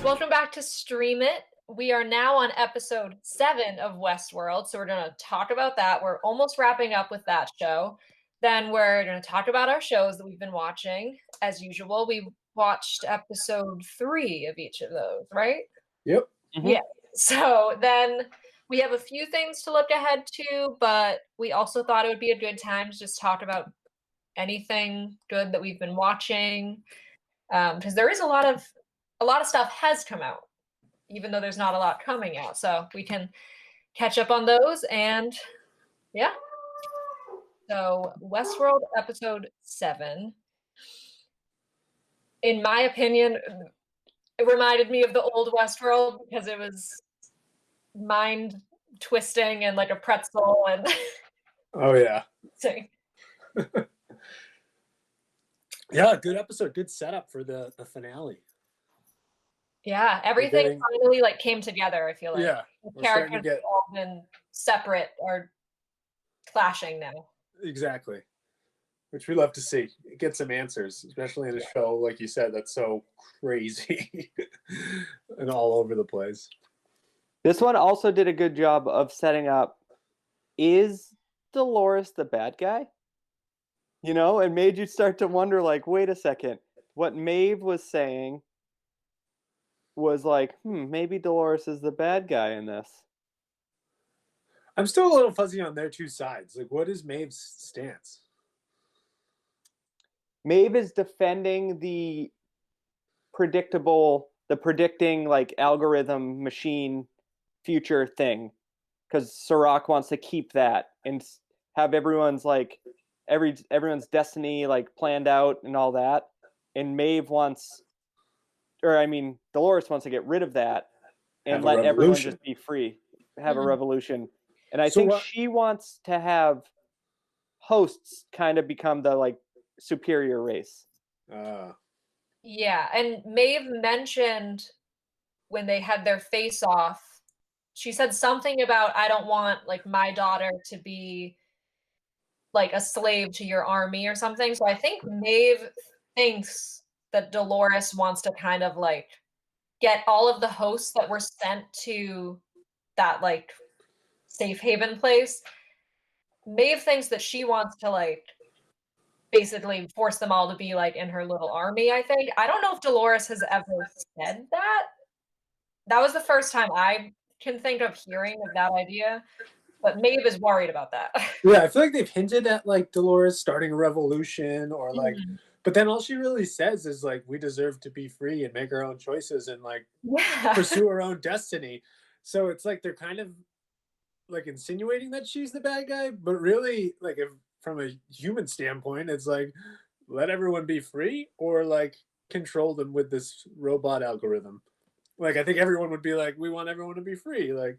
Welcome back to Stream It. We are now on episode 7 of Westworld, so we're going to talk about that. We're almost wrapping up with that show. Then we're going to talk about our shows that we've been watching. As usual, we watched episode 3 of each of those, right? Yep. Yeah. So then we have a few things to look ahead to, but we also thought it would be a good time to just talk about anything good that we've been watching, because there is a lot of stuff has come out, even though there's not a lot coming out. So we can catch up on those. And yeah. So Westworld episode 7, in my opinion, it reminded me of the old Westworld because it was mind twisting and like a pretzel and Oh yeah. so, Yeah, good episode. Good setup for the finale. yeah, everything finally like came together. I feel like Yeah, the characters have all been separate or clashing now. Exactly, which we love to see. Get some answers, especially in a show like you said that's so crazy and all over the place. This one also did a good job of setting up, is Dolores the bad guy? You know, and made you start to wonder, like, wait a second, what Maeve was saying was like, maybe Dolores is the bad guy in this. I'm still a little fuzzy on their two sides. Like, what is Maeve's stance? Maeve is defending the predicting like algorithm machine future thing, because Serac wants to keep that and have everyone's like everyone's destiny like planned out and all that. And Maeve wants, Dolores wants to get rid of that and let everyone just be free, have a revolution. And I think she wants to have hosts kind of become the like superior race. Yeah, and Maeve mentioned when they had their face off, she said something about, I don't want like my daughter to be like a slave to your army or something. So I think Maeve thinks that Dolores wants to kind of like get all of the hosts that were sent to that like safe haven place. Maeve thinks that she wants to like basically force them all to be like in her little army, I think. I don't know if Dolores has ever said that. That was the first time I can think of hearing of that idea, but Maeve is worried about that. Yeah, I feel like they've hinted at like Dolores starting a revolution or like, but then all she really says is like, we deserve to be free and make our own choices and like pursue our own destiny. So it's like they're kind of like insinuating that she's the bad guy, but really like if from a human standpoint, it's like let everyone be free or like control them with this robot algorithm. Like I think everyone would be like, we want everyone to be free. Like,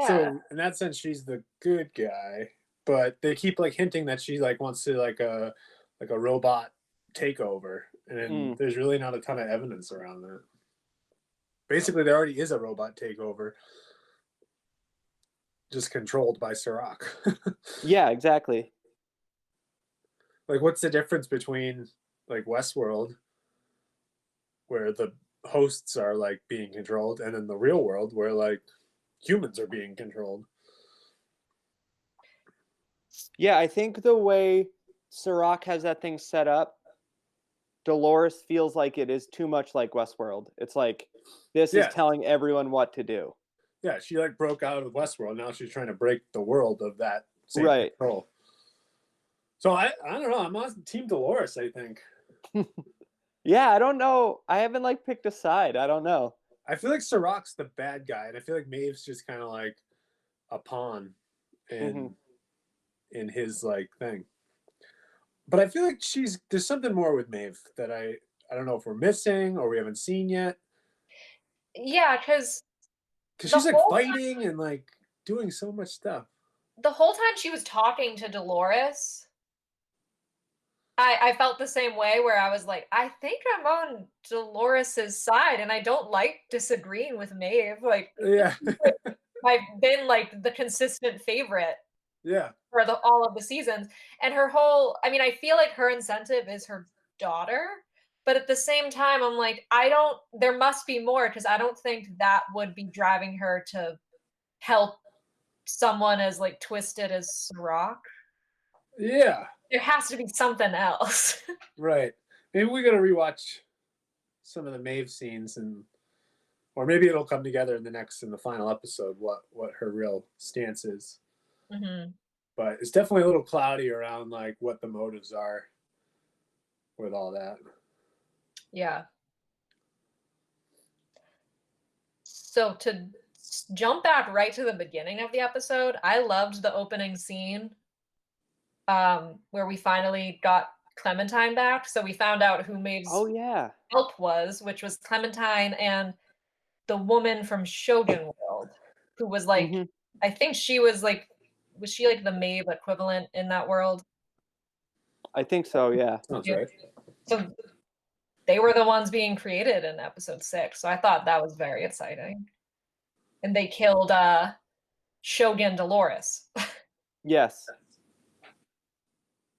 so in that sense, she's the good guy. But they keep like hinting that she like wants to like a robot takeover, and there's really not a ton of evidence around that. Basically, there already is a robot takeover, just controlled by Serac. Yeah, exactly. Like, what's the difference between like Westworld, where the hosts are like being controlled, and in the real world where like humans are being controlled? Yeah, I think the way Serac has that thing set up, Dolores feels like it is too much like Westworld. It's like this is telling everyone what to do. Yeah, she like broke out of Westworld. Now she's trying to break the world of that same control. So I don't know. I'm on Team Dolores, I think. Yeah, I don't know. I haven't like picked a side. I don't know. I feel like Serac's the bad guy, and I feel like Maeve's just kind of like a pawn in his like thing. But I feel like there's something more with Maeve that I don't know if we're missing or we haven't seen yet. Yeah, because she's like fighting and like doing so much stuff. The whole time she was talking to Dolores, I felt the same way where I was like, I think I'm on Dolores's side, and I don't like disagreeing with Maeve. Like, I've been like the consistent favorite. For all of the seasons. And her whole, I mean, I feel like her incentive is her daughter, but at the same time, I'm like, there must be more because I don't think that would be driving her to help someone as like twisted as Sirach. Yeah. There has to be something else. Right. Maybe we gotta rewatch some of the Maeve scenes, or maybe it'll come together in the final episode what her real stance is. Mm-hmm. But it's definitely a little cloudy around like what the motives are with all that. Yeah. So to jump back right to the beginning of the episode, I loved the opening scene where we finally got Clementine back. So we found out who Maeve's help was, which was Clementine and the woman from Shogun World, who was like, I think she was like, was she like the Maeve equivalent in that world? I think so, yeah. Sounds right. So they were the ones being created in episode 6. So I thought that was very exciting. And they killed Shogun Dolores. Yes.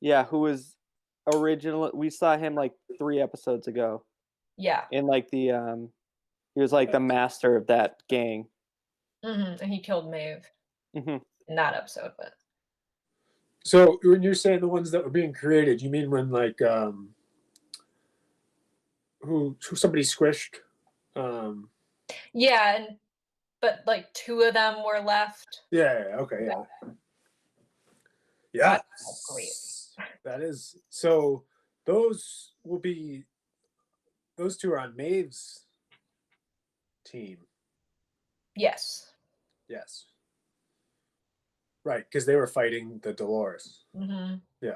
Yeah, who was originally, we saw him like 3 episodes ago. Yeah. In like the he was like the master of that gang. And he killed Maeve in that episode. But so when you're saying the ones that were being created, you mean when like who somebody squished? Yeah, but like 2 of them were left. Yeah. Okay. Yeah. That's great. That is so. Those 2 are on Maeve's team. Yes. Yes. Right, because they were fighting the Dolores. Yeah.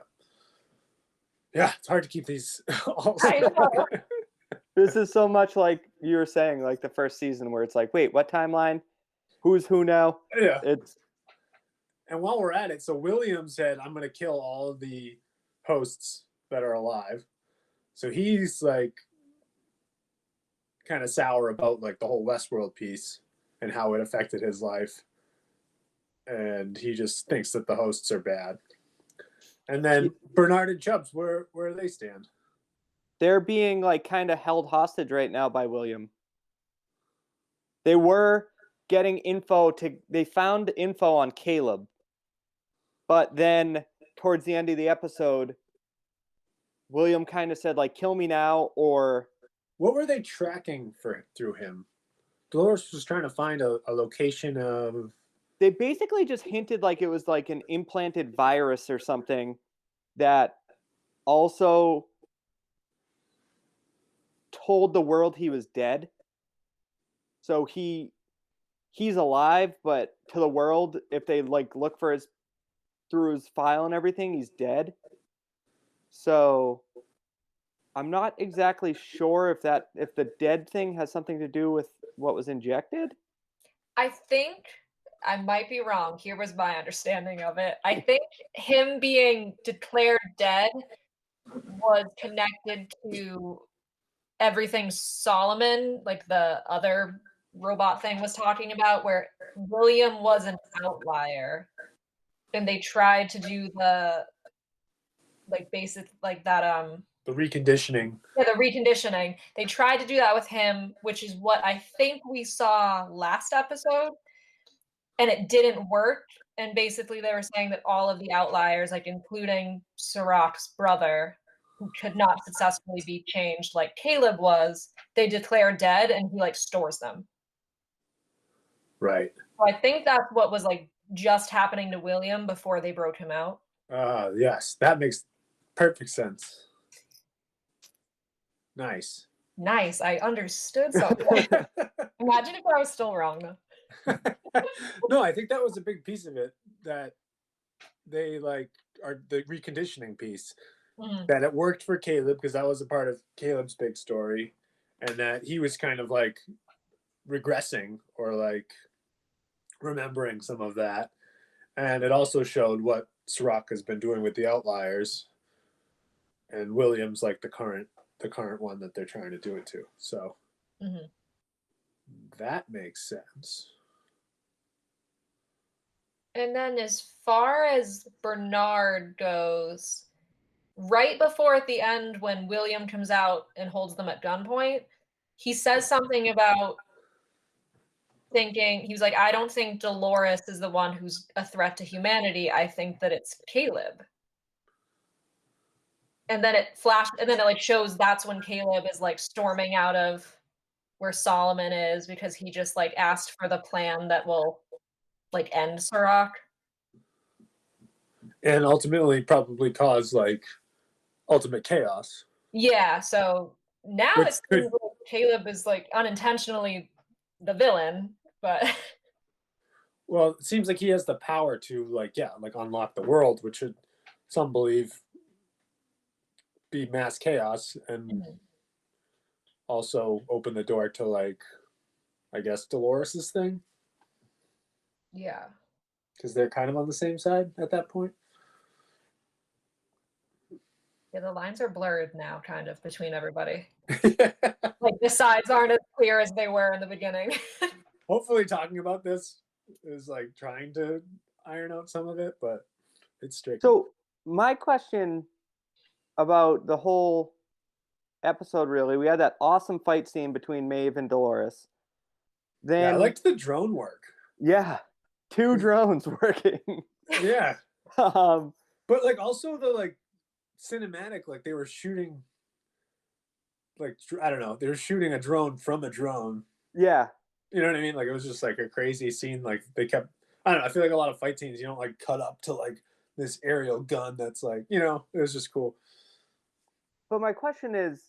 Yeah, it's hard to keep these all. I know. This is so much like you were saying, like the first season where it's like, wait, what timeline? Who's who now? Yeah. It's And while we're at it, so William said, I'm going to kill all of the hosts that are alive. So he's like kind of sour about like the whole Westworld piece and how it affected his life. And he just thinks that the hosts are bad. And then Bernard and Chubbs, where do they stand? They're being like kind of held hostage right now by William. They were getting they found info on Caleb. But then towards the end of the episode, William kind of said like, kill me now, or what were they tracking through him? Dolores was trying to find a location of. They basically just hinted like it was like an implanted virus or something that also told the world he was dead. So he's alive, but to the world, if they like look for through his file and everything, he's dead. So I'm not exactly sure if the dead thing has something to do with what was injected. I think I might be wrong. Here was my understanding of it. I think him being declared dead was connected to everything Solomon, like the other robot thing, was talking about, where William was an outlier. And they tried to do the like basic like that the reconditioning. Yeah, the reconditioning. They tried to do that with him, which is what I think we saw last episode. And it didn't work. And basically they were saying that all of the outliers, like including Sirach's brother, who could not successfully be changed like Caleb was, they declare dead and he like stores them. Right. So I think that's what was like just happening to William before they broke him out. Yes, that makes perfect sense. Nice. I understood something. Imagine if I was still wrong though. No, I think that was a big piece of it, that they like are the reconditioning piece. That it worked for Caleb because that was a part of Caleb's big story, and that he was kind of like regressing or like remembering some of that. And it also showed what Sirach has been doing with the outliers, and William's like the current one that they're trying to do it to. So that makes sense. And then as far as Bernard goes, right before at the end when William comes out and holds them at gunpoint, he says something about thinking, he was like, I don't think Dolores is the one who's a threat to humanity. I think that it's Caleb. And then it flashed, and then it like shows that's when Caleb is like storming out of where Solomon is because he just like asked for the plan that will like end Sirach. And ultimately probably cause like ultimate chaos. Yeah, so now Which it seems like Caleb is like unintentionally the villain, but well, it seems like he has the power to like unlock the world, which should some believe be mass chaos and also open the door to like I guess Dolores's thing. yeah. Because they're kind of on the same side at that point. Yeah, the lines are blurred now, kind of, between everybody. Yeah. Like, the sides aren't as clear as they were in the beginning. Hopefully talking about this is like trying to iron out some of it, but it's tricky. So my question about the whole episode, really, we had that awesome fight scene between Maeve and Dolores. Then yeah, I liked the drone work. Yeah, 2 drones working. Yeah. But like also the like cinematic, like they were shooting like I don't know, they were shooting a drone from a drone. Yeah. You know what I mean? Like it was just like a crazy scene. Like they kept I don't know, I feel like a lot of fight scenes you don't like cut up to like this aerial gun that's like, you know, it was just cool. But my question is,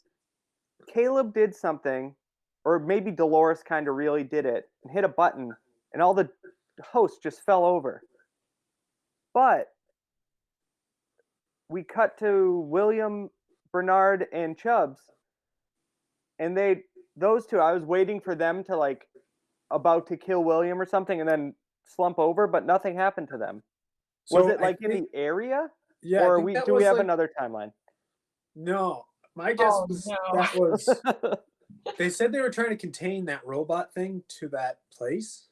Caleb did something, or maybe Dolores kind of really did it, and hit a button, and all the hosts just fell over. But we cut to William, Bernard, and Chubbs, and those two, I was waiting for them to like about to kill William or something, and then slump over, but nothing happened to them. So was it like in the area? Yeah. Or do we have another timeline? No. My guess was that was they said they were trying to contain that robot thing to that place.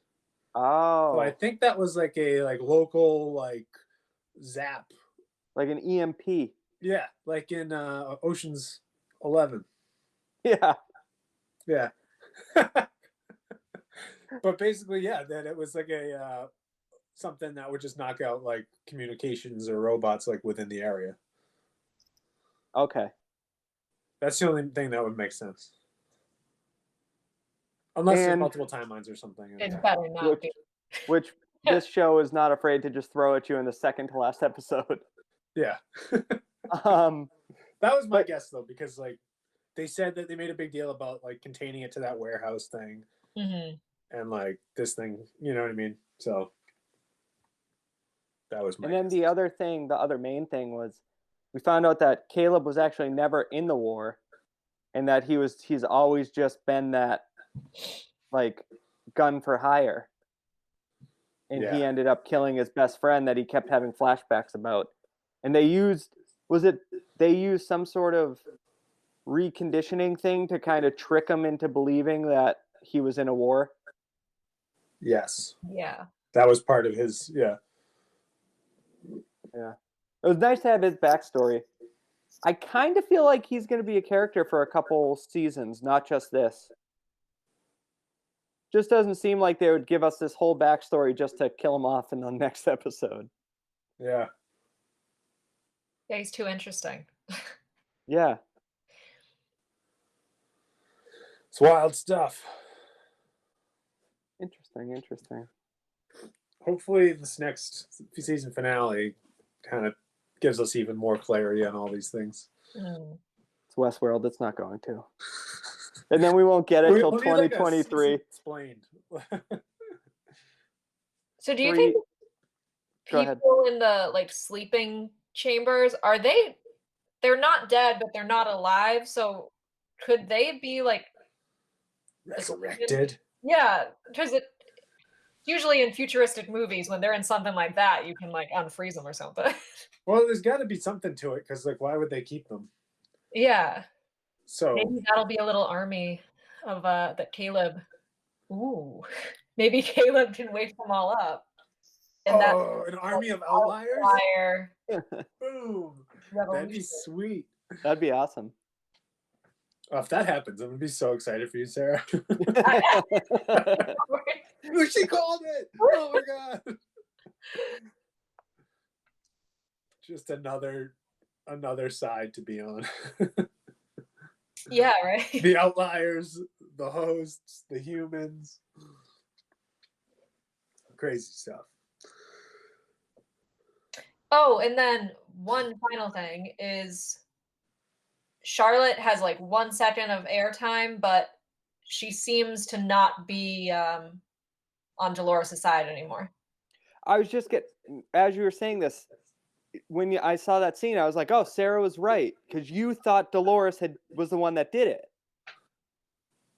Oh. So I think that was like a like local like zap. Like an EMP. Yeah, like in Ocean's 11. Yeah. Yeah. But basically, yeah, that it was like a something that would just knock out like communications or robots like within the area. Okay. That's the only thing that would make sense. Unless there's multiple timelines or something. It better not be. Which this show is not afraid to just throw at you in the second to last episode. Yeah. That was my guess though, because like they said that they made a big deal about like containing it to that warehouse thing. And like this thing, you know what I mean? So that was my And then the other main thing was we found out that Caleb was actually never in the war, and that he's always just been that like gun for hire. And he ended up killing his best friend that he kept having flashbacks about. And they used some sort of reconditioning thing to kind of trick him into believing that he was in a war. Yes. Yeah. That was part of his, yeah. Yeah. It was nice to have his backstory. I kind of feel like he's going to be a character for a couple seasons, not just this. Just doesn't seem like they would give us this whole backstory just to kill him off in the next episode. Yeah. Yeah, he's too interesting. Yeah. It's wild stuff. Interesting. Hopefully this next season finale kind of gives us even more clarity on all these things. It's Westworld. It's not going to. And then we won't get it till 2023. Explained. So do you think people in the like sleeping chambers, they're not dead, but they're not alive, so could they be like resurrected? Yeah, because usually in futuristic movies, when they're in something like that, you can like unfreeze them or something. Well, there's got to be something to it, because like, why would they keep them? Yeah. So maybe that'll be a little army of that Caleb. Ooh, maybe Caleb can wake them all up. And an army of outliers. Boom. revolution. That'd be sweet. That'd be awesome. Oh, if that happens, I'm gonna be so excited for you, Sarah. She called it. Oh my god. Just another side to be on. Yeah, right. The outliers, the hosts, the humans. Crazy stuff. Oh, and then one final thing is Charlotte has like 1 second of airtime, but she seems to not be on Dolores' side anymore. I was just as you were saying this, when I saw that scene, I was like, oh, Sarah was right, because you thought Dolores was the one that did it.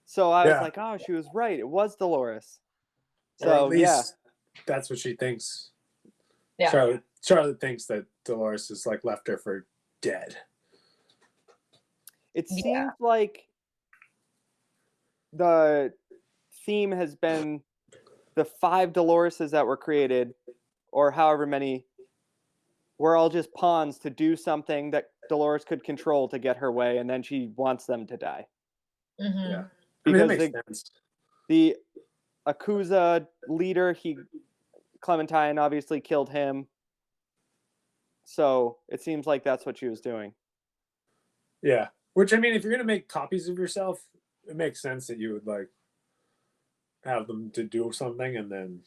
So I was like, oh, she was right. It was Dolores. So or at least that's what she thinks. Yeah. Charlotte thinks that Dolores has like left her for dead. It seems like the theme has been the 5 Doloreses that were created, or however many, were all just pawns to do something that Dolores could control to get her way, and then she wants them to die. Mm-hmm. Yeah, because that makes sense. The Akuza leader, Clementine obviously killed him. So it seems like that's what she was doing. Yeah, which I mean, if you're gonna make copies of yourself, it makes sense that you would like have them to do something, and then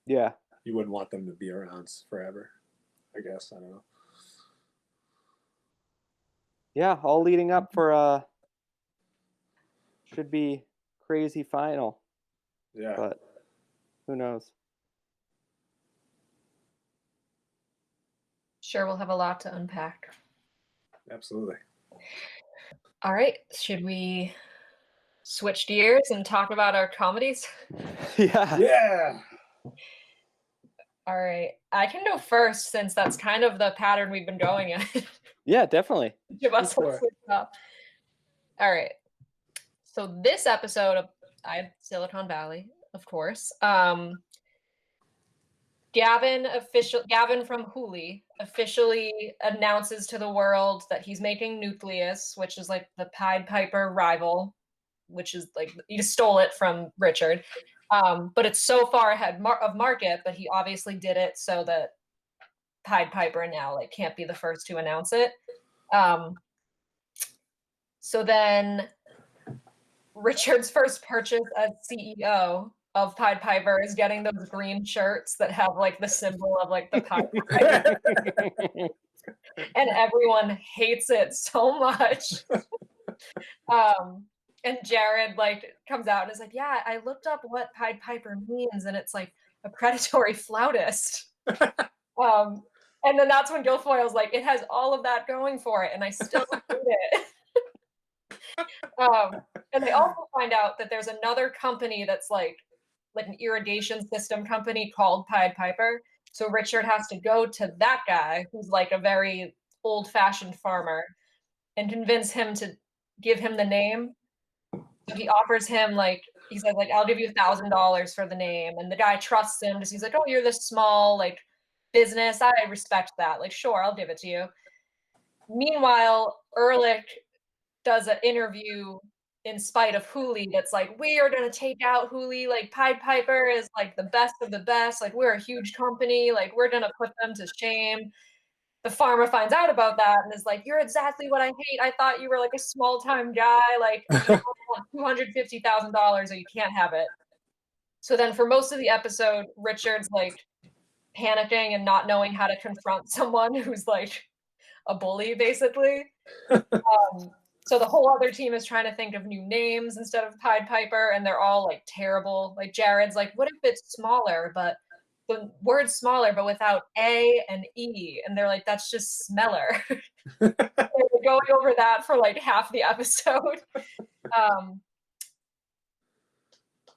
you wouldn't want them to be around forever. I guess, I don't know. Yeah, all leading up for should be crazy final. Yeah, but who knows? Sure, we'll have a lot to unpack. Absolutely. All right, should we switch gears and talk about our comedies? Yeah. All right, I can go first since that's kind of the pattern we've been going in. Yeah, definitely. Each of us will switch up. All right, so this episode of Silicon Valley, of course. Gavin from Huli officially announces to the world that he's making Nucleus, which is like the Pied Piper rival, which is like you stole it from Richard. But it's so far ahead of market, but he obviously did it so that Pied Piper now like can't be the first to announce it. So then Richard's first purchase as CEO of Pied Piper is getting those green shirts that have like the symbol of like the Pied Piper. And everyone hates it so much. And Jared like comes out and is like, yeah, I looked up what Pied Piper means, and it's like a predatory flautist. And then that's when Guilfoyle's like, it has all of that going for it, and I still hate it. And they also find out that there's another company that's like an irrigation system company called Pied Piper. So Richard has to go to that guy who's like a very old-fashioned farmer and convince him to give him the name. So he offers him like, he says like, I'll give you $1,000 for the name. And the guy trusts him because he's like, oh, you're this small like business. I respect that. Like, sure, I'll give it to you. Meanwhile, Ehrlich does an interview in spite of Huli that's like, we are going to take out Huli. Like, Pied Piper is like the best of the best. Like, we're a huge company. Like, we're going to put them to shame. The farmer finds out about that and is like, you're exactly what I hate. I thought you were like a small-time guy. Like, you want $250,000 or you can't have it. So then for most of the episode, Richard's like panicking and not knowing how to confront someone who's like a bully, basically. So the whole other team is trying to think of new names instead of Pied Piper, and they're all like terrible. Like Jared's like, what if it's smaller, but the word's smaller, but without A and E? And they're like, that's just smeller. They're going over that for like half the episode.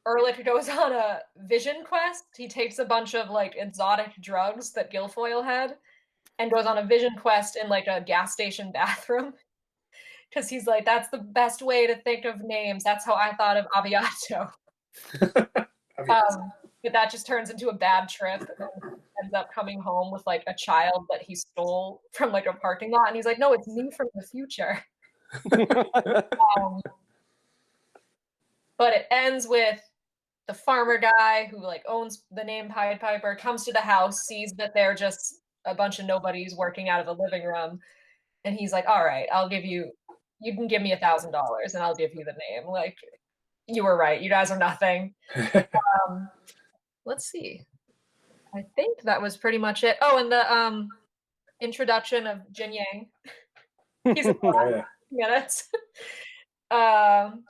Ehrlich goes on a vision quest. He takes a bunch of like exotic drugs that Guilfoyle had and goes on a vision quest in like a gas station bathroom. Because he's like, that's the best way to think of names. That's how I thought of Aviato. But that just turns into a bad trip. And ends up coming home with like a child that he stole from like a parking lot, and he's like, "No, it's me from the future." Um, but it ends with the farmer guy who like owns the name Pied Piper comes to the house, sees that they're just a bunch of nobodies working out of a living room, and he's like, "All right, you can give me $1,000 and I'll give you the name. Like, you were right. You guys are nothing." Let's see. I think that was pretty much it. Oh, and the introduction of Jin Yang. He's in the last minutes. And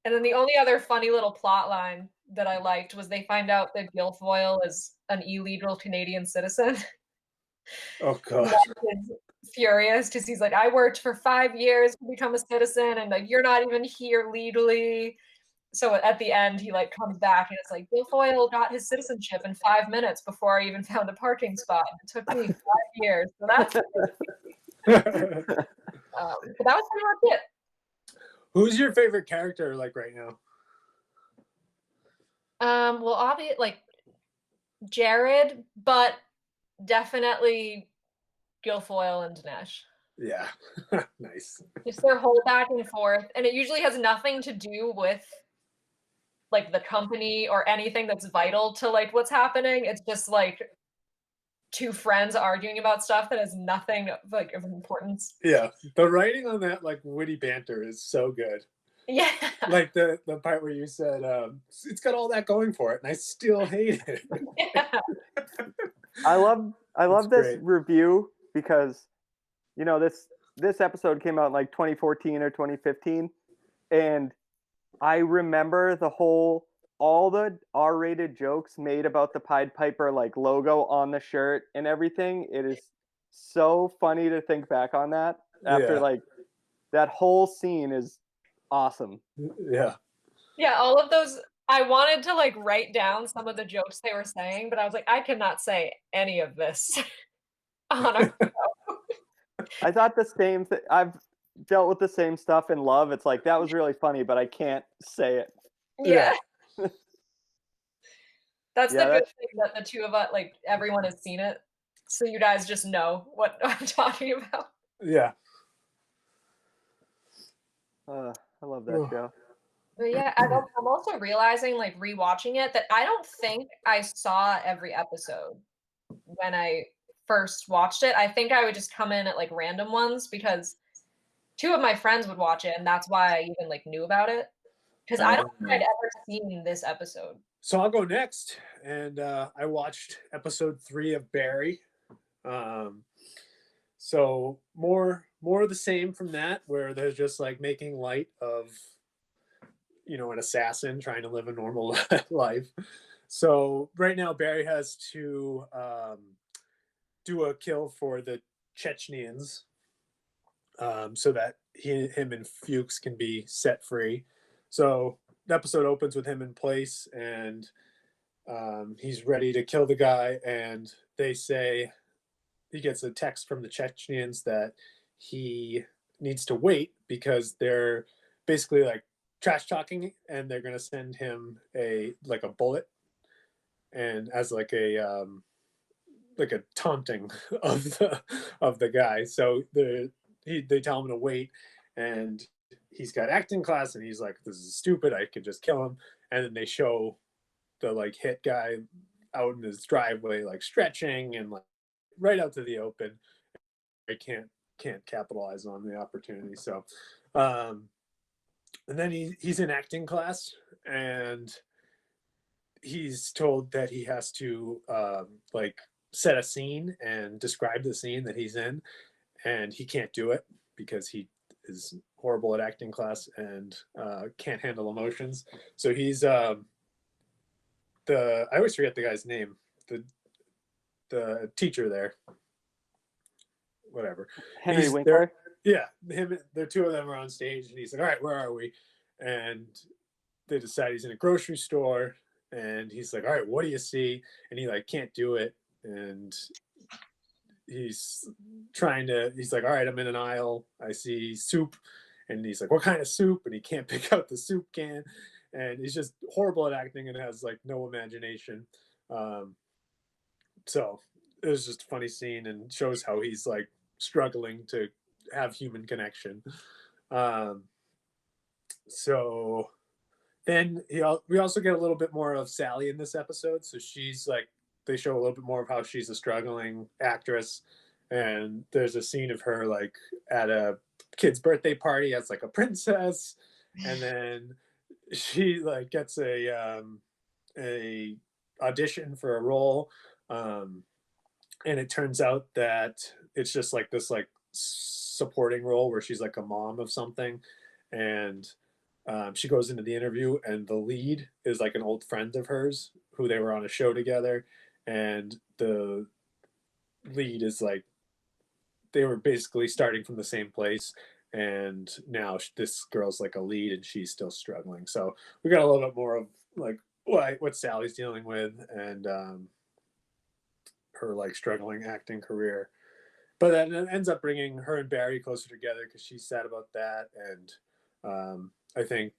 then the only other funny little plot line that I liked was they find out that Guilfoyle is an illegal Canadian citizen. Oh god. He's furious because he's like, I worked for 5 years to become a citizen, and like you're not even here legally. So at the end, he like comes back and it's like, Guilfoyle got his citizenship in 5 minutes before I even found a parking spot. It took me 5 years. So that's but that was pretty much it. Who's your favorite character like right now? Well, obviously, like Jared, but definitely Guilfoyle and Dinesh. Yeah. Nice. Just their whole back and forth, and it usually has nothing to do with like the company or anything that's vital to like what's happening. It's just like two friends arguing about stuff that has nothing like of importance. Yeah, the writing on that like witty banter is so good. Yeah, like the part where you said it's got all that going for it and I still hate it. Yeah. I love That's this great. review because this episode came out in like 2014 or 2015, and I remember all the R-rated jokes made about the Pied Piper like logo on the shirt and everything. It is so funny to think back on that after like that whole scene is awesome. Yeah. Yeah, all of those. I wanted to like write down some of the jokes they were saying, but I was like, I cannot say any of this on our show. I thought the same thing. I've dealt with the same stuff in love. It's like, that was really funny, but I can't say it. Yeah. That's the Yeah, good thing that the two of us, like everyone has seen it. So you guys just know what I'm talking about. Yeah. I love that show. But yeah, I'm also realizing, like rewatching it, that I don't think I saw every episode when I first watched it. I think I would just come in at like random ones because two of my friends would watch it, and that's why I even like knew about it. Because I don't think I'd ever seen this episode. So I'll go next, and I watched episode 3 of Barry. So more of the same from that, where they're just like making light of, you know, an assassin trying to live a normal life. So right now Barry has to do a kill for the Chechens, so that him and Fuchs can be set free. So the episode opens with him in place, and he's ready to kill the guy, and they say he gets a text from the Chechens that he needs to wait because they're basically like trash talking, and they're going to send him a bullet, and as like a taunting of the guy. So they tell him to wait, and he's got acting class, and he's like, this is stupid, I could just kill him. And then they show the like hit guy out in his driveway like stretching and like right out to the open. I can't capitalize on the opportunity. So and then he's in acting class, and he's told that he has to like set a scene and describe the scene that he's in, and he can't do it because he is horrible at acting class and can't handle emotions. So he's I always forget the guy's name, the teacher there, whatever, Henry Winkler. Yeah, the two of them are on stage, and he's like, all right, where are we? And they decide he's in a grocery store, and he's like, all right, what do you see? And he like can't do it, and he's like, all right, I'm in an aisle, I see soup, and he's like, what kind of soup? And he can't pick out the soup can, and he's just horrible at acting and has like no imagination. So it was just a funny scene and shows how he's like struggling to have human connection. Um, so then we also get a little bit more of Sally in this episode. So she's like, they show a little bit more of how she's a struggling actress. And there's a scene of her like at a kid's birthday party as like a princess. And then she like gets a audition for a role. And it turns out that it's just like this like supporting role where she's like a mom of something. And she goes into the interview, and the lead is like an old friend of hers who they were on a show together. And the lead is like, they were basically starting from the same place. And now this girl's like a lead and she's still struggling. So we got a little bit more of like what Sally's dealing with, and her like struggling acting career. But then it ends up bringing her and Barry closer together because she's sad about that. And I think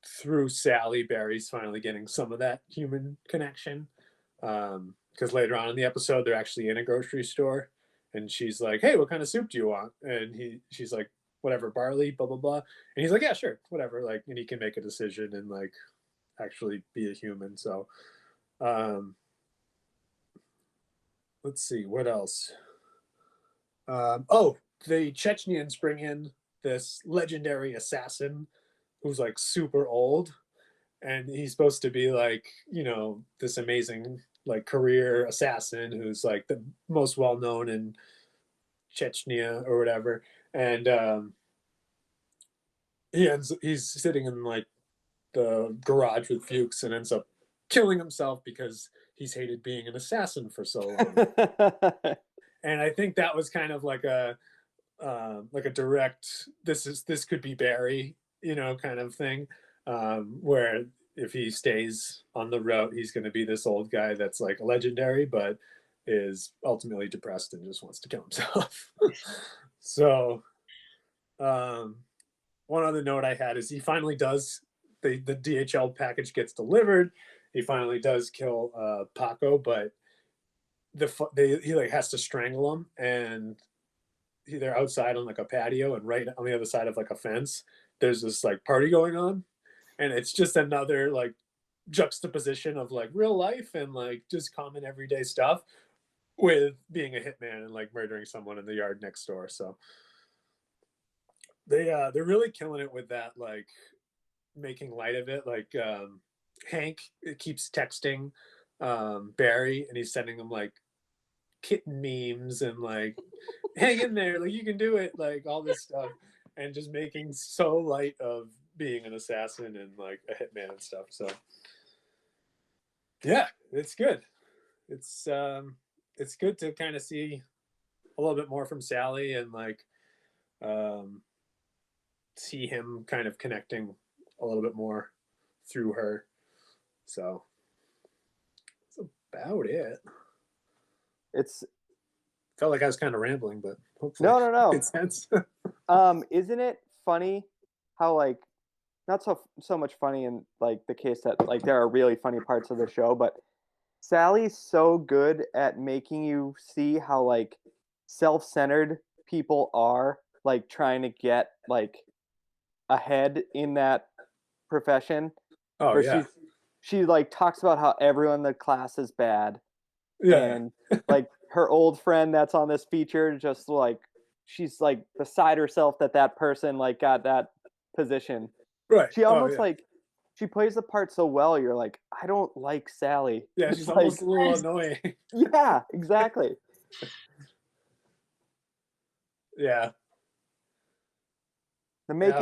through Sally, Barry's finally getting some of that human connection. Because later on in the episode, they're actually in a grocery store, and she's like, "Hey, what kind of soup do you want?" And she's like, "Whatever, barley, blah blah blah." And he's like, "Yeah, sure, whatever." Like, and he can make a decision and like actually be a human. So, let's see what else. Oh, the Chechnyans bring in this legendary assassin who's like super old, and he's supposed to be like, you know, this amazing like career assassin who's like the most well known in Chechnya or whatever. And he's sitting in like the garage with Fuchs and ends up killing himself because he's hated being an assassin for so long. And I think that was kind of like a direct, this could be Barry, you know, kind of thing, where if he stays on the route, he's going to be this old guy that's like legendary, but is ultimately depressed and just wants to kill himself. So, one other note I had is he finally does, the DHL package gets delivered. He finally does kill Paco, but he like has to strangle him, and they're outside on like a patio, and right on the other side of like a fence, there's this like party going on, and it's just another like juxtaposition of like real life and like just common everyday stuff with being a hitman and like murdering someone in the yard next door. So they're really killing it with that, like making light of it. Like Hank keeps texting Barry, and he's sending him like kitten memes and like hang in there, like you can do it, like all this stuff, and just making so light of being an assassin and like a hitman and stuff. So yeah, it's good. It's good to kind of see a little bit more from Sally, and like see him kind of connecting a little bit more through her. So that's about it. It's felt like I was kind of rambling, but hopefully no. it made sense. Isn't it funny how like not so much funny in like the case that like there are really funny parts of the show, but Sally's so good at making you see how like self-centered people are, like trying to get like ahead in that profession. Oh where yeah. she like talks about how everyone in the class is bad. Yeah. And like her old friend that's on this feature, just like she's like beside herself that person like got that position. Right. She almost like she plays the part so well, you're like, I don't like Sally. Yeah, she's like, almost a little annoying. Yeah, exactly. Yeah.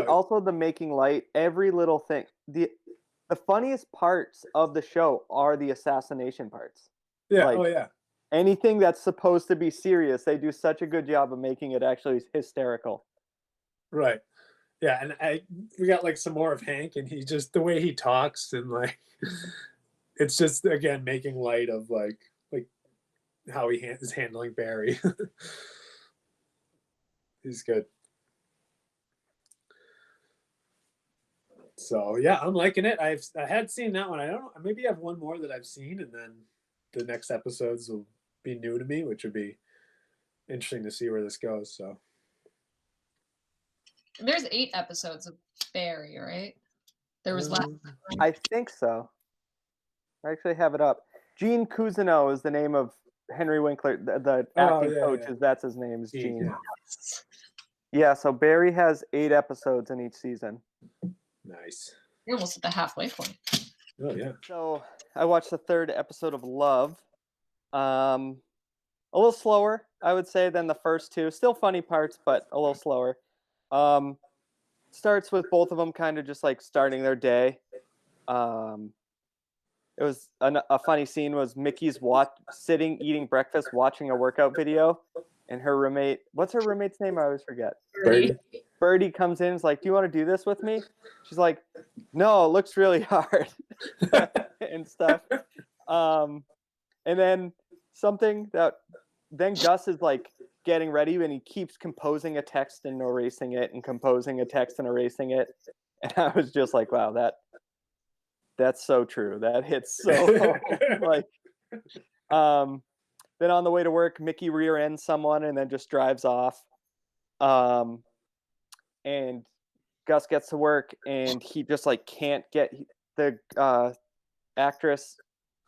Also the making light, every little thing. The funniest parts of the show are the assassination parts. Yeah. Like, oh yeah. Anything that's supposed to be serious, they do such a good job of making it actually hysterical. Right. Yeah, and we got like some more of Hank, and he just, the way he talks, and like it's just again making light of like how he is handling Barry. He's good. So yeah, I'm liking it. I had seen that one. I don't know. Maybe I have one more that I've seen, and then the next episodes will be new to me, which would be interesting to see where this goes. So there's 8 episodes of Barry, right? There was last. I think so. I actually have it up. Gene Cousineau is the name of Henry Winkler, the acting coach. That's his name, is Gene. Yeah, so Barry has 8 episodes in each season. Nice. You're almost at the halfway point. Oh yeah. So I watched the 3rd episode of Love. A little slower, I would say, than the first 2. Still funny parts, but a little slower. Starts with both of them kind of just like starting their day. It was a funny scene was Mickey's sitting eating breakfast watching a workout video, and her roommate, what's her roommate's name? I always forget. Birdie comes in and is like, do you want to do this with me? She's like, no, it looks really hard and stuff. And then then Gus is like getting ready and he keeps composing a text and erasing it and composing a text and erasing it. And I was just like, wow, that's so true. That hits so home. Like, then on the way to work, Mickey rear ends someone and then just drives off. And Gus gets to work and he just like can't get the actress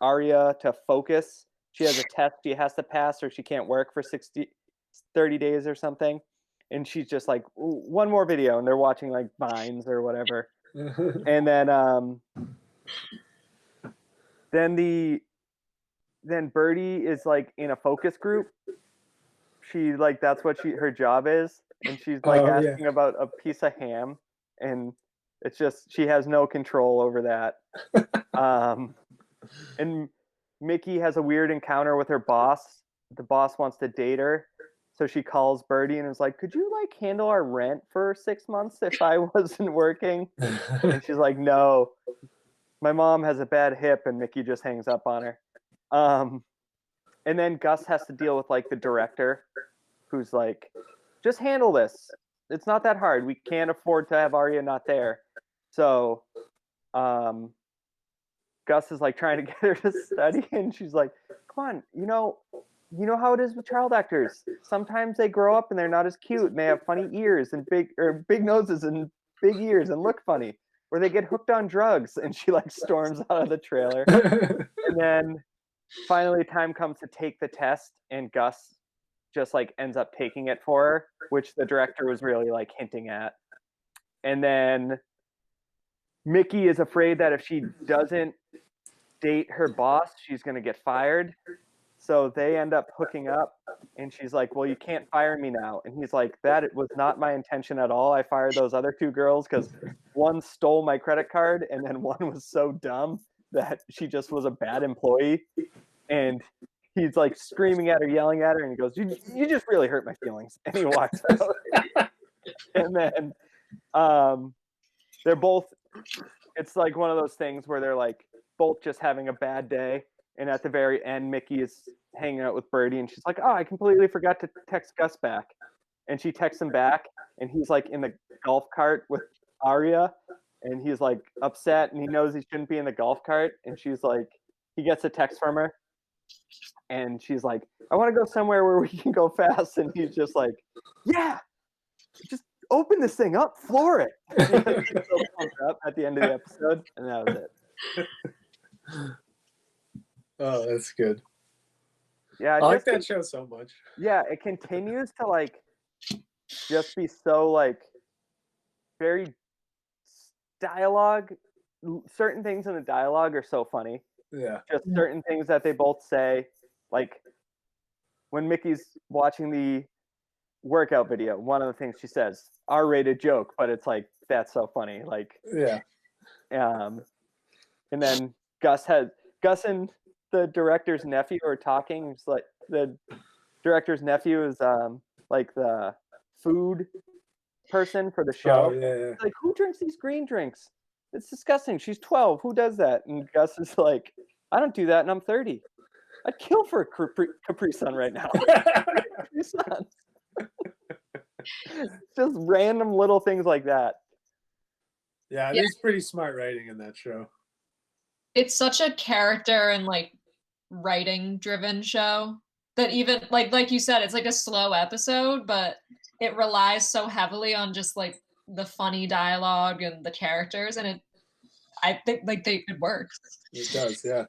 Aria to focus. She has a test she has to pass or she can't work for 30 days or something. And she's just like, one more video, and they're watching like Vines or whatever. And then Birdie is like in a focus group. She like that's what her job is, and she's like asking about a piece of ham, and it's just she has no control over that. And Mickey has a weird encounter with her boss. The boss wants to date her, so she calls Birdie and is like, "Could you like handle our rent for 6 months if I wasn't working?" And she's like, "No, my mom has a bad hip," and Mickey just hangs up on her. And then Gus has to deal with like the director, who's like, "Just handle this. It's not that hard. We can't afford to have Arya not there." So, Gus is like trying to get her to study, and she's like, "Come on, you know how it is with child actors. Sometimes they grow up and they're not as cute, and they have funny ears and big noses and big ears and look funny, or they get hooked on drugs." And she like storms out of the trailer. And then finally time comes to take the test, and Gus just like ends up taking it for her, which the director was really like hinting at. And then Mickey is afraid that if she doesn't date her boss, she's going to get fired. So they end up hooking up, and she's like, "Well, you can't fire me now." And he's like, "That was not my intention at all. I fired those other 2 girls because one stole my credit card, and then one was so dumb that she just was a bad employee." And he's like screaming at her, yelling at her, and he goes, you just really hurt my feelings. And he walks out. And then they're both, it's like one of those things where they're like both just having a bad day. And at the very end, Mickey is hanging out with Birdie, and she's like, "Oh, I completely forgot to text Gus back." And she texts him back, and he's like in the golf cart with Arya, and he's like upset, and he knows he shouldn't be in the golf cart. And she's like, he gets a text from her, and she's like, "I want to go somewhere where we can go fast." And he's just like, "Yeah, just open this thing up, floor it." And he gets so pumped up at the end of the episode, and that was it. Oh, that's good. Yeah, I like that show so much. Yeah, it continues to like just be so like very dialogue. Certain things in the dialogue are so funny. Yeah. Just certain things that they both say, like when Mickey's watching the workout video, one of the things she says, R-rated joke, but it's like that's so funny. Like yeah. And then Gus and the director's nephew are talking. It's like the director's nephew is like the food person for the show. Oh, yeah. Like, who drinks these green drinks? It's disgusting. She's 12. Who does that? And Gus is like, "I don't do that, and I'm 30. I'd kill for a Capri Sun right now." Capri Sun. Just random little things like that. Yeah, it is pretty smart writing in that show. It's such a character and like writing driven show. that even like you said, it's like a slow episode, but it relies so heavily on just like the funny dialogue and the characters, and I think like it works. It does, yeah.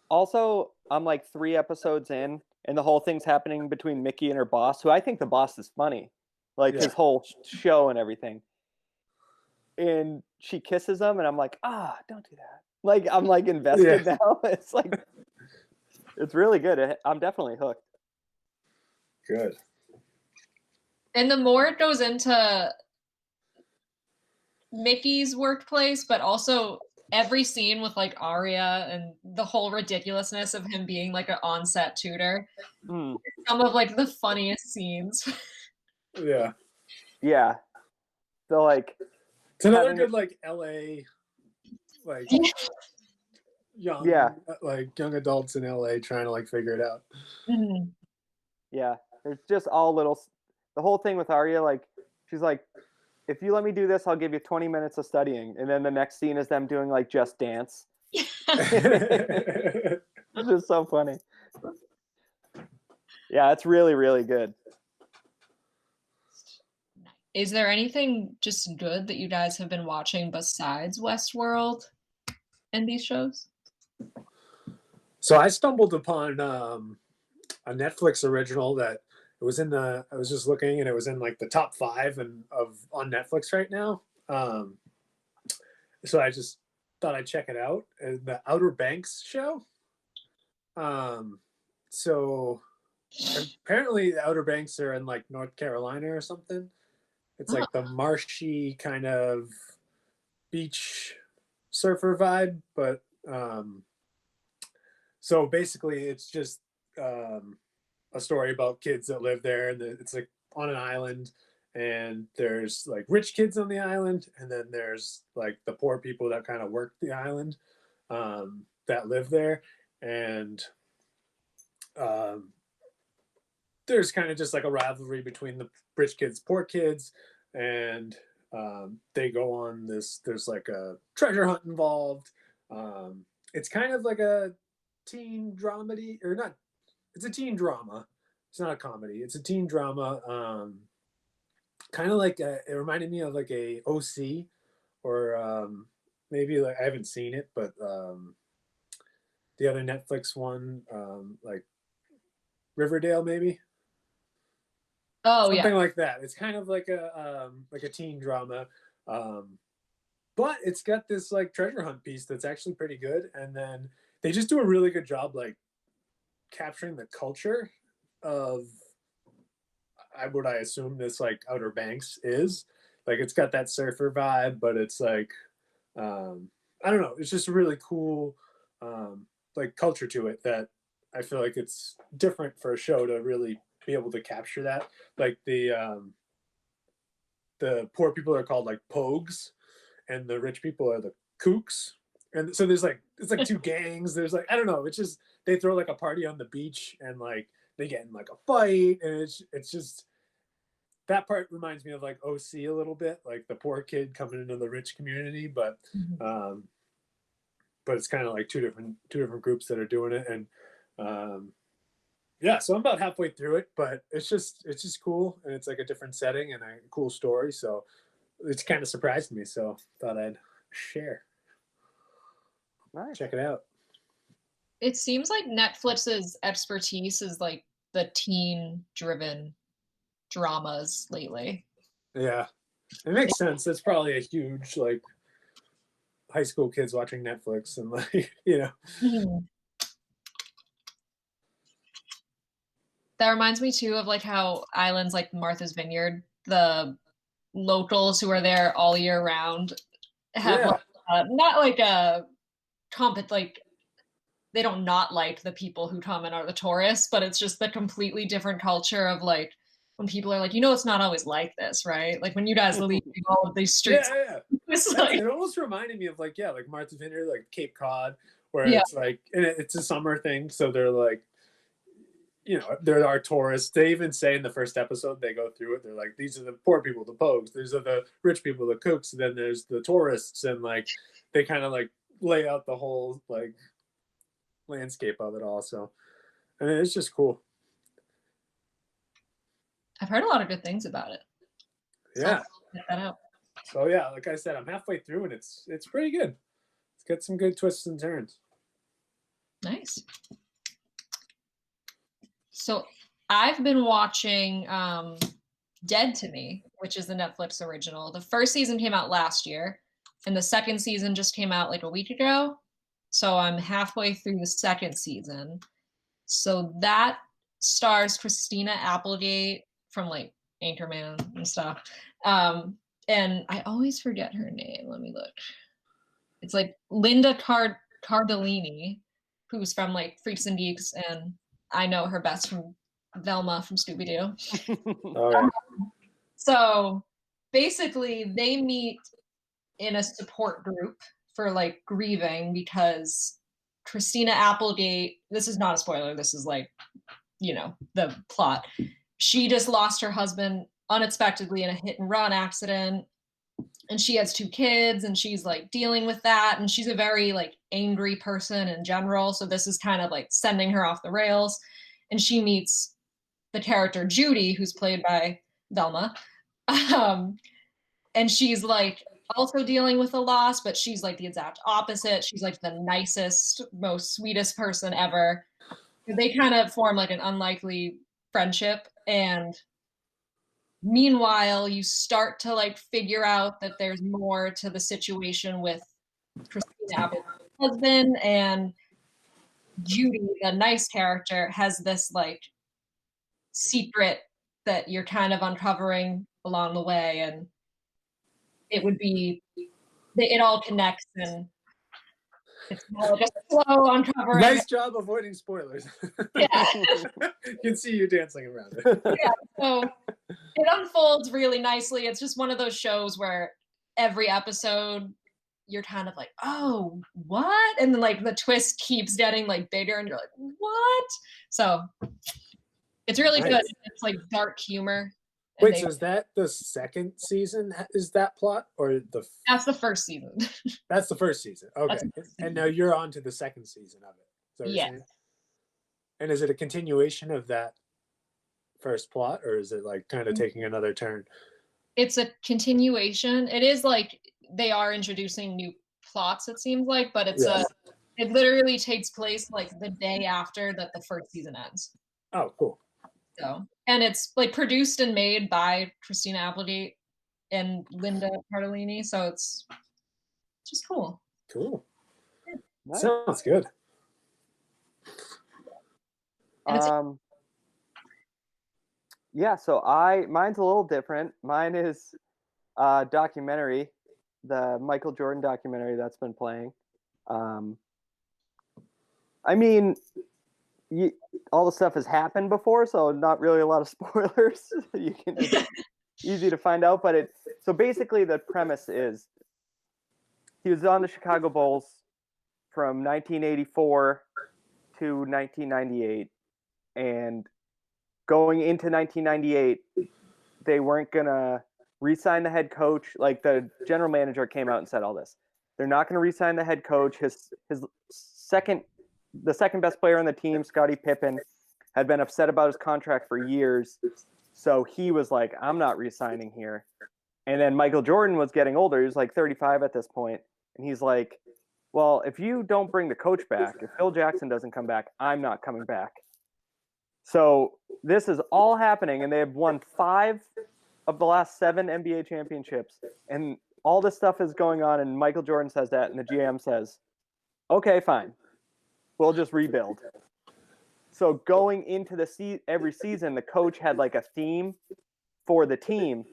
Also, I'm like 3 episodes in, and the whole thing's happening between Mickey and her boss, who I think the boss is funny, like his whole show and everything. And she kisses him, and I'm like, don't do that. Like, I'm like invested now. It's like, it's really good. I'm definitely hooked. Good. And the more it goes into Mickey's workplace, but also every scene with like Arya and the whole ridiculousness of him being like an on-set tutor. Some of like the funniest scenes. Yeah. Yeah. So like, it's another good like LA like young young adults in LA trying to like figure it out. Mm-hmm. Yeah. There's just all little, the whole thing with Arya, like, she's like, if you let me do this, I'll give you 20 minutes of studying. And then the next scene is them doing like Just Dance. It's just so funny. Yeah, it's really, really good. Is there anything just good that you guys have been watching besides Westworld and these shows? So I stumbled upon a Netflix original that it was I was just looking, and it was in like the top 5 on Netflix right now. So I just thought I'd check it out. The Outer Banks show. So apparently the Outer Banks are in like North Carolina or something. It's like the marshy kind of beach surfer vibe, but so basically it's just a story about kids that live there, and it's like on an island, and there's like rich kids on the island, and then there's like the poor people that kind of work the island that live there, and there's kind of just like a rivalry between the rich kids, poor kids, and they go on this. There's like a treasure hunt involved. It's kind of like a teen dramedy, or not. It's a teen drama. It's not a comedy. It's a teen drama. Kind of like it reminded me of like a OC, or maybe like I haven't seen it, but the other Netflix one, like Riverdale, maybe. Oh, something like that. It's kind of like a teen drama, but it's got this like treasure hunt piece that's actually pretty good, and then they just do a really good job like capturing the culture of what I assume this like Outer Banks is. Like it's got that surfer vibe, but it's like I don't know. It's just a really cool like culture to it that I feel like it's different for a show to really be able to capture that. Like the poor people are called like pogues, and the rich people are the kooks. And so there's like it's like 2 gangs. There's like I don't know. It's just they throw like a party on the beach, and like they get in like a fight, and it's just that part reminds me of like OC a little bit, like the poor kid coming into the rich community, but it's kind of like two different groups that are doing it, and yeah, so I'm about halfway through it, but it's just cool, and it's like a different setting and a cool story, so it's kind of surprised me, so thought I'd share. Nice. Check it out. It seems like Netflix's expertise is like the teen-driven dramas lately. Yeah, it makes sense. That's probably a huge like high school kids watching Netflix, and like That reminds me too of like how islands like Martha's Vineyard, the locals who are there all year round have like, not like a like they don't not like the people who come and are the tourists, but it's just the completely different culture of like when people are like, it's not always like this, right? Like when you guys leave all of these streets. It almost reminded me of like like Martha's Vineyard, like Cape Cod, where it's like and it's a summer thing, so they're like there are tourists. They even say in the first episode, they go through it. They're like, these are the poor people, the pogues. These are the rich people, the cooks. And then there's the tourists, and like they kind of like lay out the whole like landscape of it all. So, and it's just cool. I've heard a lot of good things about it. Yeah. So check that out. So yeah, like I said, I'm halfway through and it's pretty good. It's got some good twists and turns. Nice. So I've been watching Dead to Me, which is the Netflix original. The first season came out last year, and the second season just came out like a week ago. So I'm halfway through the second season. So that stars Christina Applegate from like Anchorman and stuff. And I always forget her name. Let me look. It's like Linda Cardellini, who's from like Freaks and Geeks, and I know her best from Velma from Scooby-Doo. Oh yeah. So basically they meet in a support group for like grieving because Christina Applegate, this is not a spoiler, this is like, you know, the plot. She just lost her husband unexpectedly in a hit and run accident, and she has 2 kids and she's like dealing with that, and she's a very like angry person in general, so this is kind of like sending her off the rails. And she meets the character Judy, who's played by Velma, and she's like also dealing with a loss, but she's like the exact opposite. She's like the nicest, most sweetest person ever. They kind of form like an unlikely friendship, and meanwhile you start to like figure out that there's more to the situation with Christina Applegate's husband, and Judy, the nice character, has this like secret that you're kind of uncovering along the way, and it all connects, and it's more just slow uncovering. Nice job avoiding spoilers. Yeah. You can see you dancing around it. Yeah, so it unfolds really nicely. It's just one of those shows where every episode you're kind of like, oh, what? And then like the twist keeps getting like bigger and you're like, what? So it's really Nice. good. It's like dark humor. Wait, so is that the second season? Is that plot or That's the first season. That's the first season. Okay. The first season. And now you're on to the second season of it. Yeah. And is it a continuation of that first plot, or is it like kind of taking another turn? It's a continuation. It is like they are introducing new plots, it seems like, but it literally takes place like the day after that the first season ends. Oh, cool. So, and it's like produced and made by Christina Applegate and Linda Cardellini, so it's just cool. Cool. Yeah. Nice. Sounds good. Yeah, so mine's a little different. Mine is a documentary, the Michael Jordan documentary that's been playing. I mean, all the stuff has happened before, so not really a lot of spoilers. Easy to find out, but so basically the premise is he was on the Chicago Bulls from 1984 to 1998, and going into 1998, they weren't gonna re-sign the head coach. Like the general manager came out and said all this. They're not gonna re-sign the head coach. The second best player on the team, Scottie Pippen, had been upset about his contract for years. So he was like, I'm not re-signing here. And then Michael Jordan was getting older. He was like 35 at this point. And he's like, well, if you don't bring the coach back, if Phil Jackson doesn't come back, I'm not coming back. So this is all happening, and they have won 5 of the last 7 NBA championships. And all this stuff is going on, and Michael Jordan says that, and the GM says, okay, fine. We'll just rebuild. So going into every season, the coach had like a theme for the team.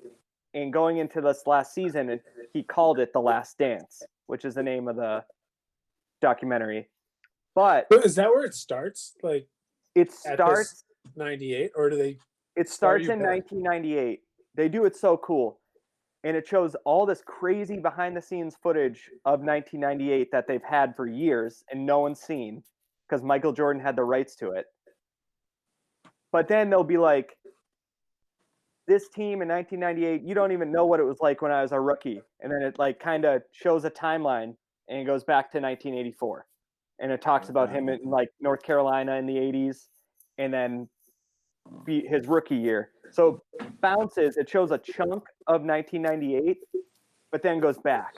And going into this last season, he called it The Last Dance, which is the name of the documentary. But is that where it starts? Like it starts 98, or do they? It starts in 1998. They do it so cool, and it shows all this crazy behind-the-scenes footage of 1998 that they've had for years and no one's seen because Michael Jordan had the rights to it. But then they'll be like, this team in 1998, you don't even know what it was like when I was a rookie. And then it like kind of shows a timeline, and it goes back to 1984. And it talks about him in like North Carolina in the 80s, and then his rookie year. So bounces, it shows a chunk of 1998, but then goes back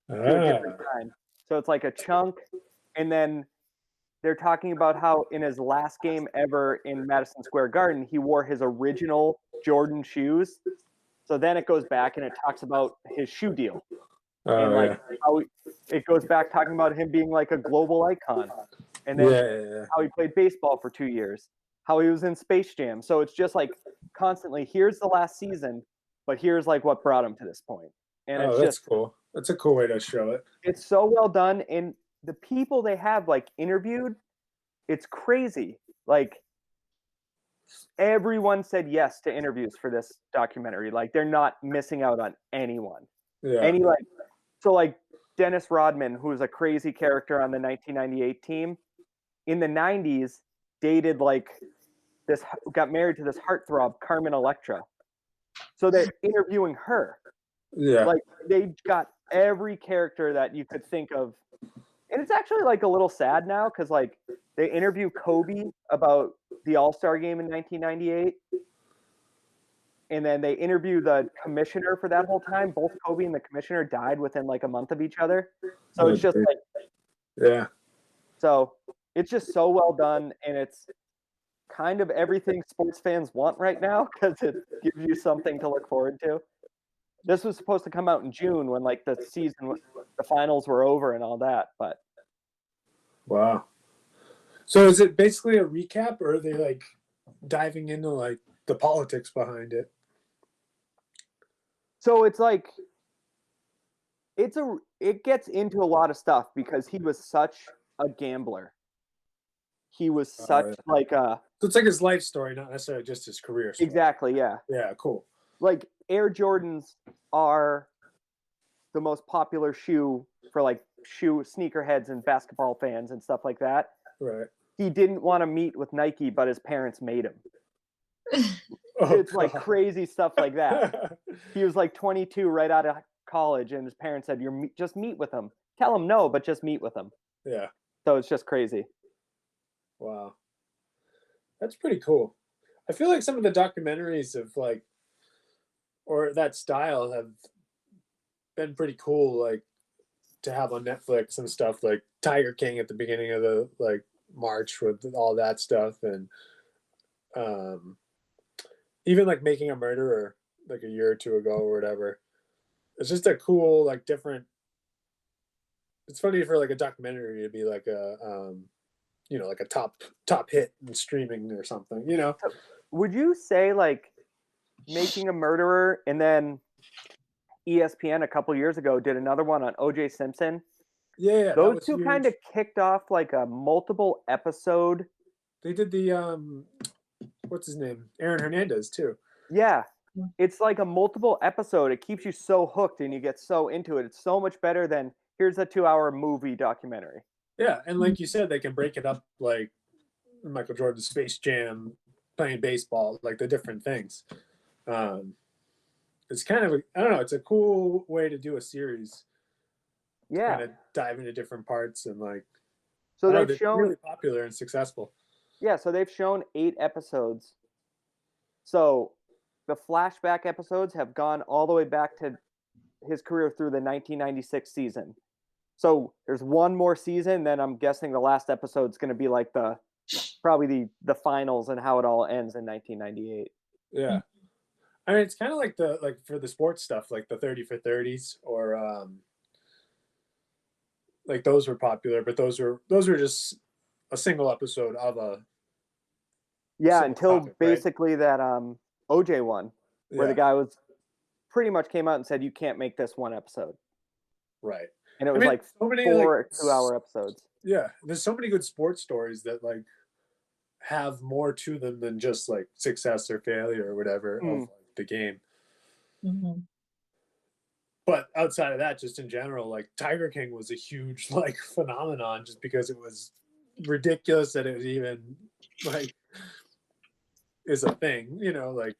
to a different time. So it's like a chunk, and then they're talking about how in his last game ever in Madison Square Garden, he wore his original Jordan shoes. So then it goes back and it talks about his shoe deal. And like how it goes back talking about him being like a global icon. And then how he played baseball for 2 years, how he was in Space Jam. So it's just like constantly, here's the last season, but here's like what brought him to this point. And it's that's just cool. That's a cool way to show it. It's so well done. And the people they have like interviewed, it's crazy. Like everyone said yes to interviews for this documentary. Like they're not missing out on anyone. Yeah. Like Dennis Rodman, who was a crazy character on the 1998 team, in the 90s dated like this, got married to this heartthrob, Carmen Electra. So they're interviewing her. Yeah. Like they got every character that you could think of. And it's actually like a little sad now because like they interview Kobe about the All-Star game in 1998. And then they interview the commissioner for that whole time. Both Kobe and the commissioner died within like a month of each other. So it's just like, yeah. So it's just so well done. And it's kind of everything sports fans want right now because it gives you something to look forward to. This was supposed to come out in June when like the finals were over and all that. But wow. So is it basically a recap, or are they like diving into like the politics behind it? So it's like it gets into a lot of stuff because he was such a gambler. He was such like a. So it's like his life story, not necessarily just his career story. Exactly. Yeah. Yeah. Cool. Like Air Jordans are the most popular shoe for like sneakerheads and basketball fans and stuff like that. Right. He didn't want to meet with Nike, but his parents made him. It's like crazy stuff like that. He was like 22 right out of college, and his parents said, just meet with him. Tell him no, but just meet with him. Yeah. So it's just crazy. Wow. That's pretty cool. I feel like some of the documentaries of like, or that style have been pretty cool, like to have on Netflix and stuff, like Tiger King at the beginning of the like March with all that stuff, and even like Making a Murderer like a year or two ago or whatever. It's just a cool, like different. It's funny for like a documentary to be like a, like a top hit in streaming or something, Would you say like Making a Murderer, and then ESPN a couple years ago did another one on O.J. Simpson? Yeah, those two kind of kicked off like a multiple episode. They did the what's his name, Aaron Hernandez too. Yeah, it's like a multiple episode. It keeps you so hooked and you get so into it. It's so much better than here's a 2-hour movie documentary. Yeah, and like you said, they can break it up like Michael Jordan's Space Jam, playing baseball, like the different things. It's kind of I don't know. It's a cool way to do a series. Yeah, kind of dive into different parts and like. So they've shown really popular and successful. Yeah, so they've shown 8 episodes. So the flashback episodes have gone all the way back to his career through the 1996 season. So there's one more season, then I'm guessing the last episode is going to be like probably the finals and how it all ends in 1998. Yeah. I mean, it's kind of like for the sports stuff, like the 30 for 30s or like those were popular, but those were just a single episode of a. Yeah, until topic, basically right? That OJ one, where the guy was pretty much came out and said you can't make this one episode. Right. And it was like so many, 4 2-hour episodes. Yeah, there's so many good sports stories that like have more to them than just like success or failure or whatever of like, the game. Mm-hmm. But outside of that, just in general, like Tiger King was a huge like phenomenon just because it was ridiculous that it was even like is a thing, like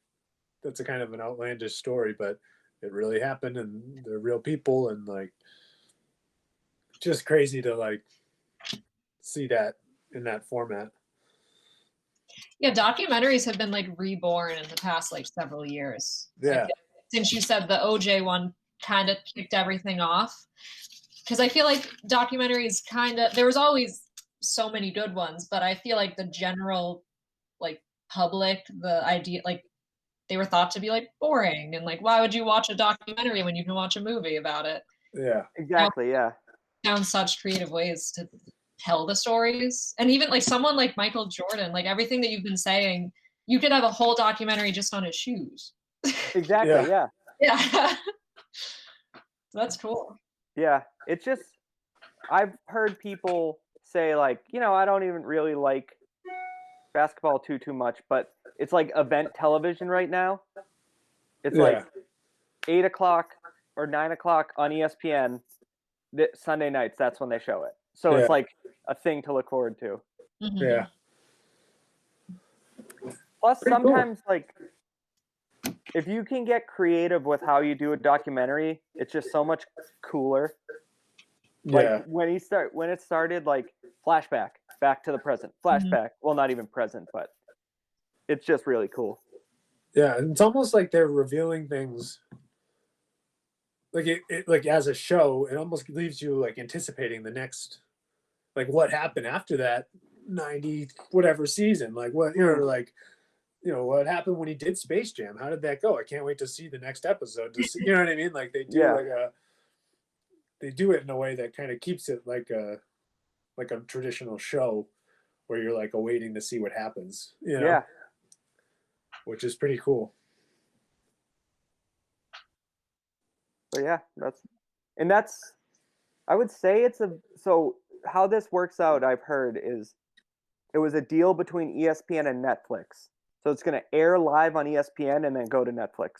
that's a kind of an outlandish story, but it really happened and they're real people and like just crazy to like see that in that format. Yeah, documentaries have been like reborn in the past like several years. Yeah. Since you said the OJ one kind of kicked everything off. Because I feel like documentaries there was always so many good ones, but I feel like the general like public, the idea, like they were thought to be like boring and like, why would you watch a documentary when you can watch a movie about it? Yeah. Exactly. Yeah. Found such creative ways to tell the stories. And even like someone like Michael Jordan, like everything that you've been saying, you could have a whole documentary just on his shoes. Exactly. Yeah. Yeah. So that's cool. Yeah. It's just, I've heard people say like, I don't even really like basketball too much, but it's like event television right now. It's like 8 o'clock or 9 o'clock on ESPN. Sunday nights, that's when they show it. So it's like a thing to look forward to. Mm-hmm. Yeah. Plus, Pretty sometimes like if you can get creative with how you do a documentary, it's just so much cooler. Like when it started, like flashback, back to the present, flashback. Well, not even present, but it's just really cool. Yeah, it's almost like they're revealing things. Like it like as a show, it almost leaves you like anticipating the next, like what happened after that 90 whatever season. Like what like what happened when he did Space Jam? How did that go? I can't wait to see the next episode. To see, you know what I mean? Like they do they do it in a way that kind of keeps it like a traditional show where you're like awaiting to see what happens. Yeah. Which is pretty cool. So yeah, I would say so how this works out, I've heard, is it was a deal between ESPN and Netflix. So it's going to air live on ESPN and then go to Netflix.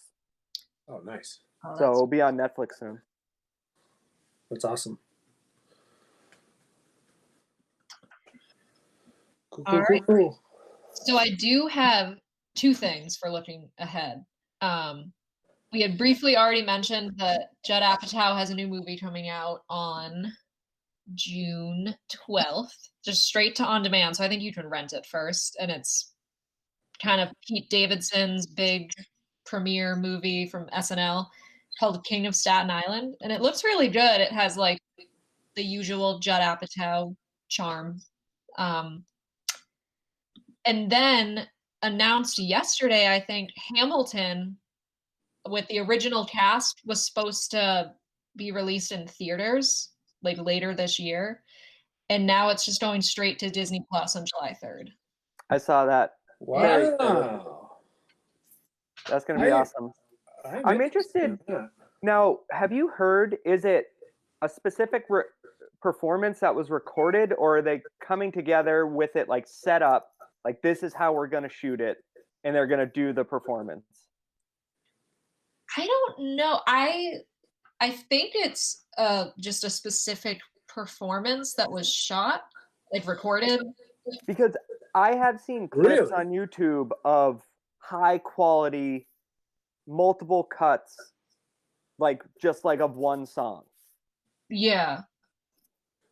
Oh, nice. So it'll be on Netflix soon. That's awesome. Cool. So I do have two things for looking ahead. We had briefly already mentioned that Judd Apatow has a new movie coming out on June 12th, just straight to on demand. So I think you can rent it first. And it's kind of Pete Davidson's big premiere movie from SNL called King of Staten Island. And it looks really good. It has like the usual Judd Apatow charm. And then announced yesterday, I think, Hamilton with the original cast was supposed to be released in theaters like later this year. And now it's just going straight to Disney Plus on July 3rd. I saw that. Wow. That's going to be awesome. I'm interested. Now, have you heard, is it a specific performance that was recorded, or are they coming together with it like set up, like this is how we're going to shoot it, and they're going to do the performance? I don't know. I think it's just a specific performance that was shot, like recorded. Because I have seen clips on YouTube of high quality, multiple cuts, like just like of one song. Yeah.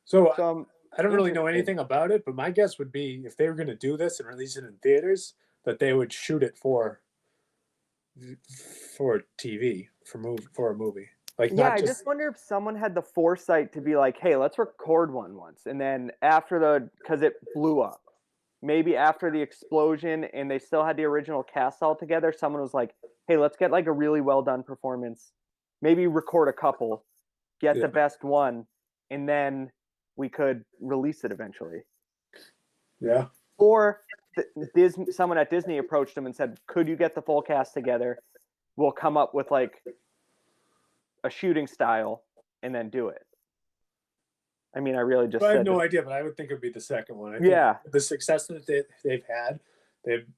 So I don't really know anything about it, but my guess would be if they were going to do this and release it in theaters, that they would shoot it for TV, for a movie. Like, I just wonder if someone had the foresight to be like, hey, let's record one once. And then because it blew up, maybe after the explosion and they still had the original cast all together, someone was like, hey, let's get like a really well done performance. Maybe record a couple, get the best one, and then we could release it eventually. Yeah. Or someone at Disney approached them and said, could you get the full cast together? We'll come up with like a shooting style and then do it. I mean, I really just I have no idea, but I would think it would be the second one. I think the success that they've had,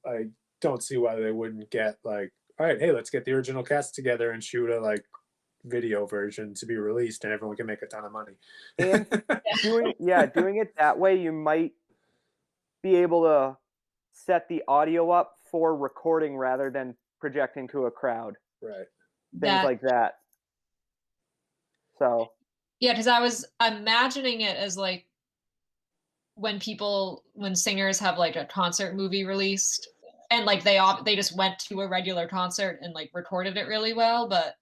I don't see why they wouldn't get like, all right, hey, let's get the original cast together and shoot a like video version to be released and everyone can make a ton of money. And doing it that way, you might be able to set the audio up for recording rather than projecting to a crowd. Right. Things like that. So. Yeah, because I was imagining it as like when singers have like a concert movie released and like they just went to a regular concert and like recorded it really well, but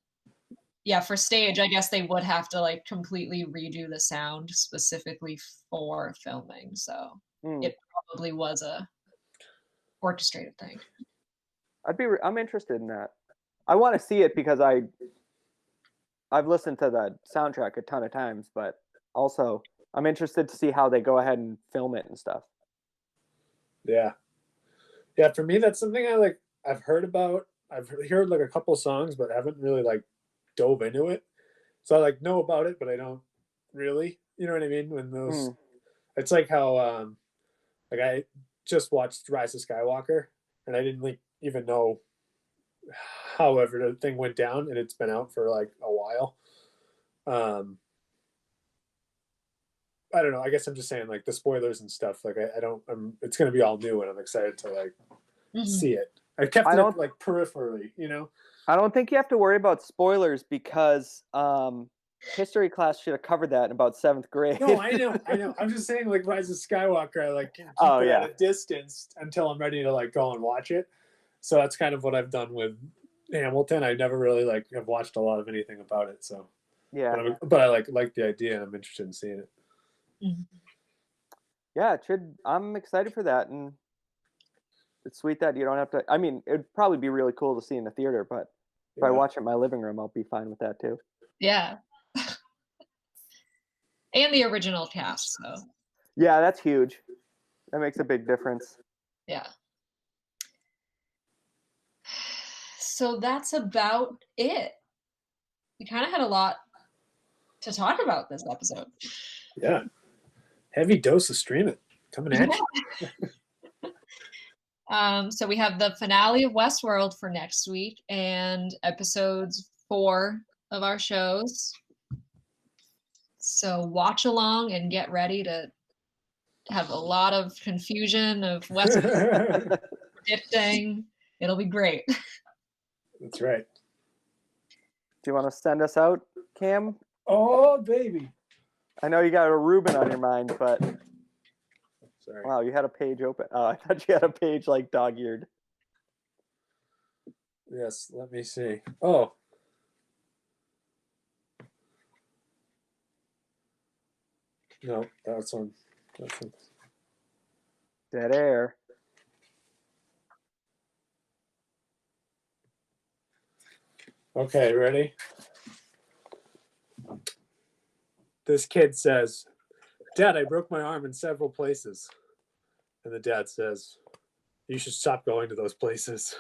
yeah, for stage, I guess they would have to like completely redo the sound specifically for filming. So it probably was a orchestrated thing. I'm interested in that. I want to see it because I've listened to the soundtrack a ton of times, but also I'm interested to see how they go ahead and film it and stuff. Yeah. Yeah, for me that's something I've heard about. I've heard like a couple songs, but haven't really like dove into it. So I like know about it, but I don't really, you know what I mean? When those it's like how like I just watched Rise of Skywalker and I didn't like even know however the thing went down, and it's been out for like a while. I don't know. I guess I'm just saying like the spoilers and stuff. Like I don't. It's gonna be all new, and I'm excited to like see it. I kept it like peripherally, you know. I don't think you have to worry about spoilers because history class should have covered that in about 7th grade. No, I know. I'm just saying like Rise of Skywalker. I like can keep it at a distance until I'm ready to like go and watch it. So that's kind of what I've done with Hamilton. I never really like have watched a lot of anything about it. So yeah, but I like the idea, and I'm interested in seeing it. Yeah, it should. I'm excited for that, and it's sweet that you don't have to. I mean, it'd probably be really cool to see in the theater, but if I watch it in my living room, I'll be fine with that too. Yeah. And the original cast, so. Yeah, that's huge. That makes a big difference. Yeah. So that's about it. We kind of had a lot to talk about this episode. Yeah. Heavy dose of streaming coming at you. So we have the finale of Westworld for next week and episodes 4 of our shows. So watch along and get ready to have a lot of confusion of Westworld predicting. It'll be great. That's right. Do you want to send us out, Cam? Oh, baby. I know you got a Reuben on your mind, but sorry. Wow, you had a page open. Oh, I thought you had a page like dog-eared. Yes, let me see. Oh. No, that's one. Dead air. Okay, ready? This kid says, "Dad, I broke my arm in several places." And the dad says, "You should stop going to those places."